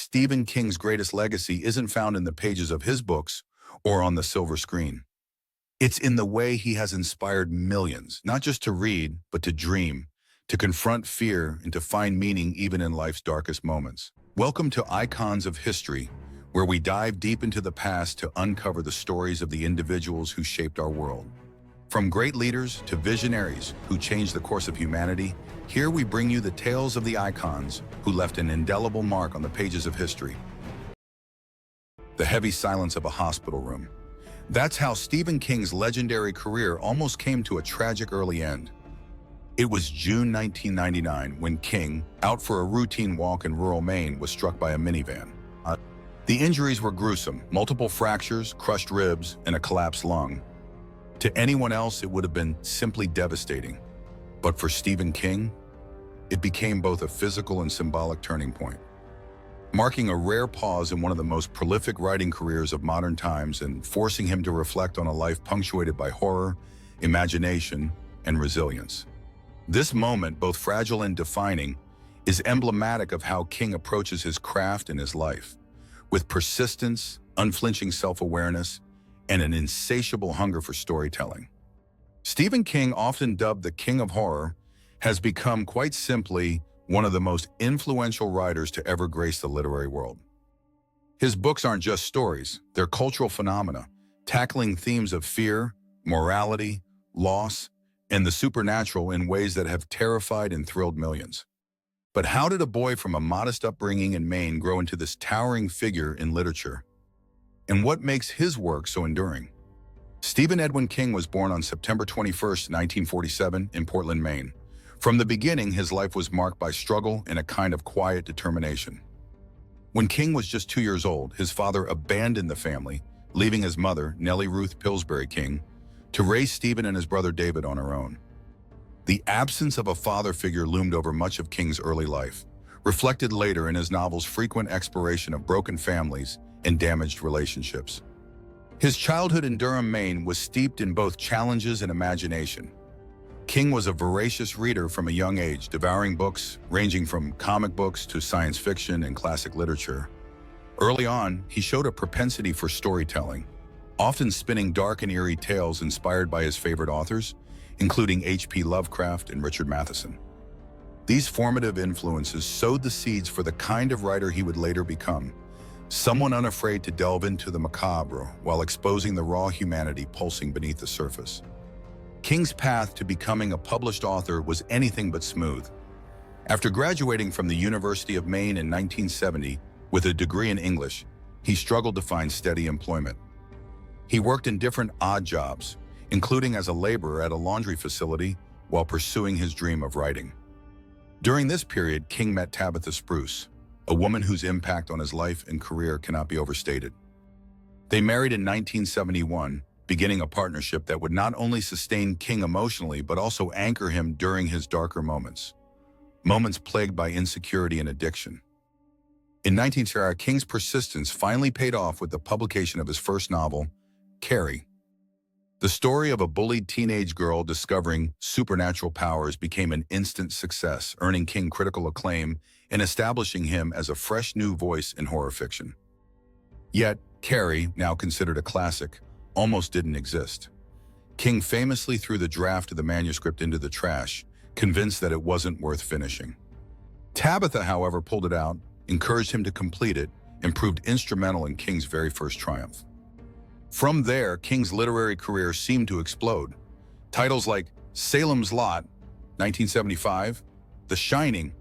Stephen King's greatest legacy isn't found in the pages of his books or on the silver screen. It's in the way he has inspired millions, not just to read, but to dream, to confront fear, and to find meaning even in life's darkest moments. Welcome to Icons of History, where we dive deep into the past to uncover the stories of the individuals who shaped our world. From great leaders to visionaries who changed the course of humanity, here we bring you the tales of the icons who left an indelible mark on the pages of history. The heavy silence of a hospital room. That's how Stephen King's legendary career almost came to a tragic early end. It was June 1999 when King, out for a routine walk in rural Maine, was struck by a minivan. The injuries were gruesome: multiple fractures, crushed ribs, and a collapsed lung. To anyone else, it would have been simply devastating. But for Stephen King, it became both a physical and symbolic turning point, marking a rare pause in one of the most prolific writing careers of modern times and forcing him to reflect on a life punctuated by horror, imagination, and resilience. This moment, both fragile and defining, is emblematic of how King approaches his craft and his life, with persistence, unflinching self-awareness, and an insatiable hunger for storytelling. Stephen King, often dubbed the King of Horror, has become quite simply one of the most influential writers to ever grace the literary world. His books aren't just stories, they're cultural phenomena, tackling themes of fear, morality, loss, and the supernatural in ways that have terrified and thrilled millions. But how did a boy from a modest upbringing in Maine grow into this towering figure in literature? And what makes his work so enduring? Stephen Edwin King was born on September 21st, 1947, in Portland, Maine. From the beginning, his life was marked by struggle and a kind of quiet determination. When King was just 2 years old, his father abandoned the family, leaving his mother, Nellie Ruth Pillsbury King, to raise Stephen and his brother David on her own. The absence of a father figure loomed over much of King's early life, reflected later in his novel's frequent exploration of broken families and damaged relationships. His childhood in Durham, Maine was steeped in both challenges and imagination. King was a voracious reader from a young age, devouring books ranging from comic books to science fiction and classic literature. Early on, he showed a propensity for storytelling, often spinning dark and eerie tales inspired by his favorite authors, including H.P. Lovecraft and Richard Matheson. These formative influences sowed the seeds for the kind of writer he would later become, someone unafraid to delve into the macabre while exposing the raw humanity pulsing beneath the surface. King's path to becoming a published author was anything but smooth. After graduating from the University of Maine in 1970 with a degree in English, he struggled to find steady employment. He worked in different odd jobs, including as a laborer at a laundry facility while pursuing his dream of writing. During this period, King met Tabitha Spruce, a woman whose impact on his life and career cannot be overstated. They married in 1971, beginning a partnership that would not only sustain King emotionally, but also anchor him during his darker moments plagued by insecurity and addiction. In 1970, King's persistence finally paid off with the publication of his first novel, Carrie. The story of a bullied teenage girl discovering supernatural powers became an instant success, earning King critical acclaim and establishing him as a fresh new voice in horror fiction. Yet, Carrie, now considered a classic, almost didn't exist. King famously threw the draft of the manuscript into the trash, convinced that it wasn't worth finishing. Tabitha, however, pulled it out, encouraged him to complete it, and proved instrumental in King's very first triumph. From there, King's literary career seemed to explode. Titles like Salem's Lot, 1975, The Shining,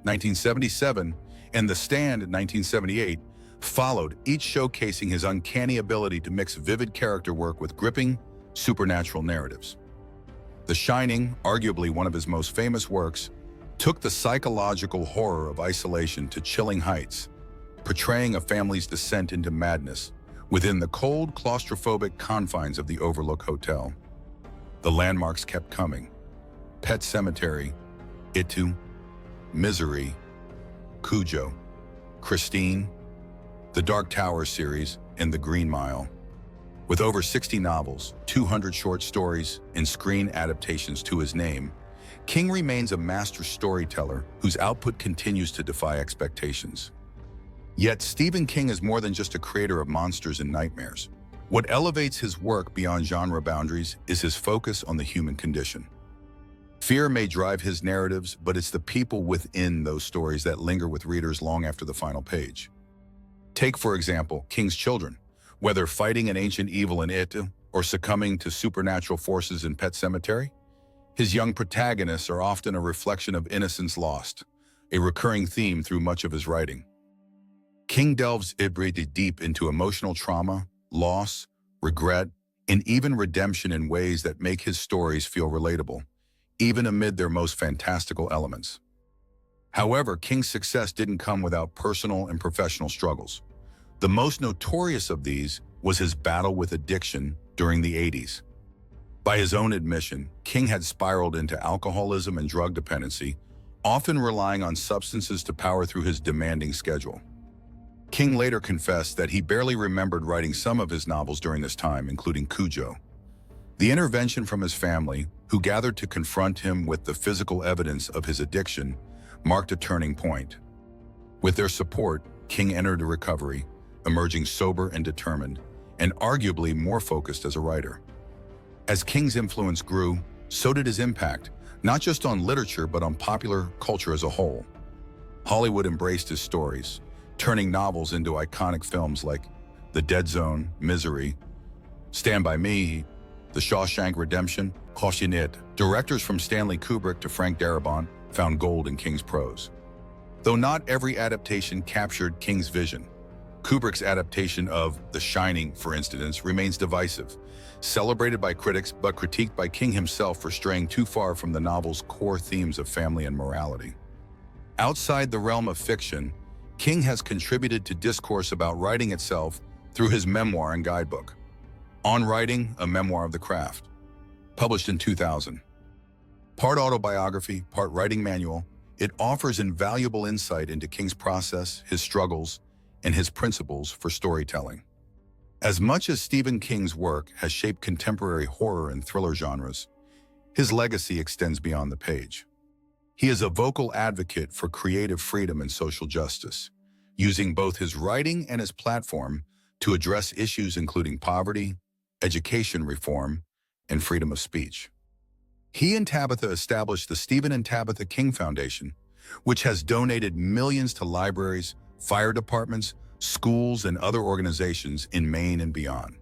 1977, and The Stand, 1978, followed, each showcasing his uncanny ability to mix vivid character work with gripping, supernatural narratives. The Shining, arguably one of his most famous works, took the psychological horror of isolation to chilling heights, portraying a family's descent into madness within the cold, claustrophobic confines of the Overlook Hotel. The landmarks kept coming: Pet Sematary, Itu, Misery, Cujo, Christine, the Dark Tower series, and The Green Mile. With over 60 novels, 200 short stories, and screen adaptations to his name, King remains a master storyteller whose output continues to defy expectations. Yet Stephen King is more than just a creator of monsters and nightmares. What elevates his work beyond genre boundaries is his focus on the human condition. Fear may drive his narratives, but it's the people within those stories that linger with readers long after the final page. Take, for example, King's children. Whether fighting an ancient evil in It or succumbing to supernatural forces in Pet Sematary, his young protagonists are often a reflection of innocence lost, a recurring theme through much of his writing. King delves deep into emotional trauma, loss, regret, and even redemption in ways that make his stories feel relatable, even amid their most fantastical elements. However, King's success didn't come without personal and professional struggles. The most notorious of these was his battle with addiction during the 80s. By his own admission, King had spiraled into alcoholism and drug dependency, often relying on substances to power through his demanding schedule. King later confessed that he barely remembered writing some of his novels during this time, including Cujo. The intervention from his family, who gathered to confront him with the physical evidence of his addiction, marked a turning point. With their support, King entered a recovery, emerging sober and determined, and arguably more focused as a writer. As King's influence grew, so did his impact, not just on literature but on popular culture as a whole. Hollywood embraced his stories, turning novels into iconic films like The Dead Zone, Misery, Stand By Me, The Shawshank Redemption, Caution It. Directors from Stanley Kubrick to Frank Darabont found gold in King's prose. Though not every adaptation captured King's vision, Kubrick's adaptation of The Shining, for instance, remains divisive, celebrated by critics but critiqued by King himself for straying too far from the novel's core themes of family and morality. Outside the realm of fiction, King has contributed to discourse about writing itself through his memoir and guidebook, On Writing, a Memoir of the Craft, published in 2000. Part autobiography, part writing manual, it offers invaluable insight into King's process, his struggles, and his principles for storytelling. As much as Stephen King's work has shaped contemporary horror and thriller genres, his legacy extends beyond the page. He is a vocal advocate for creative freedom and social justice, using both his writing and his platform to address issues including poverty, education reform, and freedom of speech. He and Tabitha established the Stephen and Tabitha King Foundation, which has donated millions to libraries, fire departments, schools, and other organizations in Maine and beyond.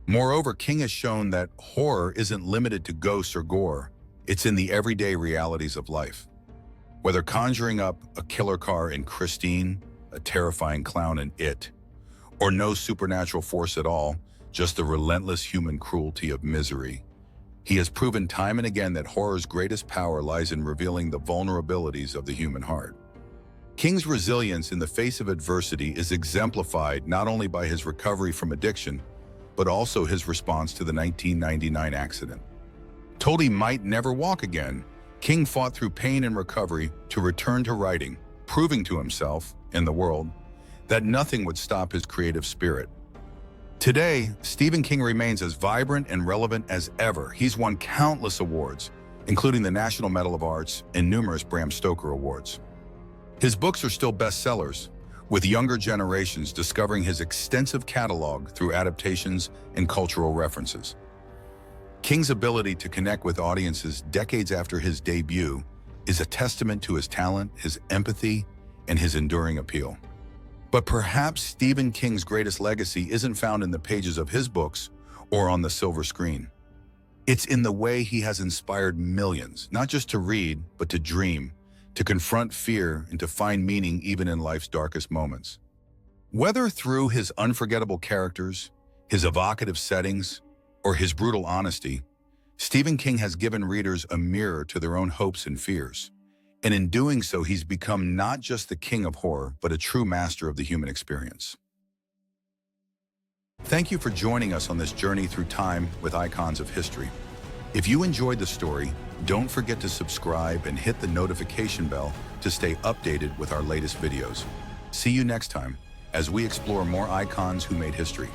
Moreover, King has shown that horror isn't limited to ghosts or gore. It's in the everyday realities of life. Whether conjuring up a killer car in Christine, a terrifying clown in It, or no supernatural force at all, just the relentless human cruelty of Misery, he has proven time and again that horror's greatest power lies in revealing the vulnerabilities of the human heart. King's resilience in the face of adversity is exemplified not only by his recovery from addiction, but also his response to the 1999 accident. Told he might never walk again, King fought through pain and recovery to return to writing, proving to himself and the world that nothing would stop his creative spirit. Today, Stephen King remains as vibrant and relevant as ever. He's won countless awards, including the National Medal of Arts and numerous Bram Stoker Awards. His books are still bestsellers, with younger generations discovering his extensive catalog through adaptations and cultural references. King's ability to connect with audiences decades after his debut is a testament to his talent, his empathy, and his enduring appeal. But perhaps Stephen King's greatest legacy isn't found in the pages of his books or on the silver screen. It's in the way he has inspired millions, not just to read, but to dream, to confront fear, and to find meaning even in life's darkest moments. Whether through his unforgettable characters, his evocative settings, or his brutal honesty, Stephen King has given readers a mirror to their own hopes and fears. And in doing so, he's become not just the king of horror, but a true master of the human experience. Thank you for joining us on this journey through time with icons of history. If you enjoyed the story, don't forget to subscribe and hit the notification bell to stay updated with our latest videos. See you next time as we explore more icons who made history.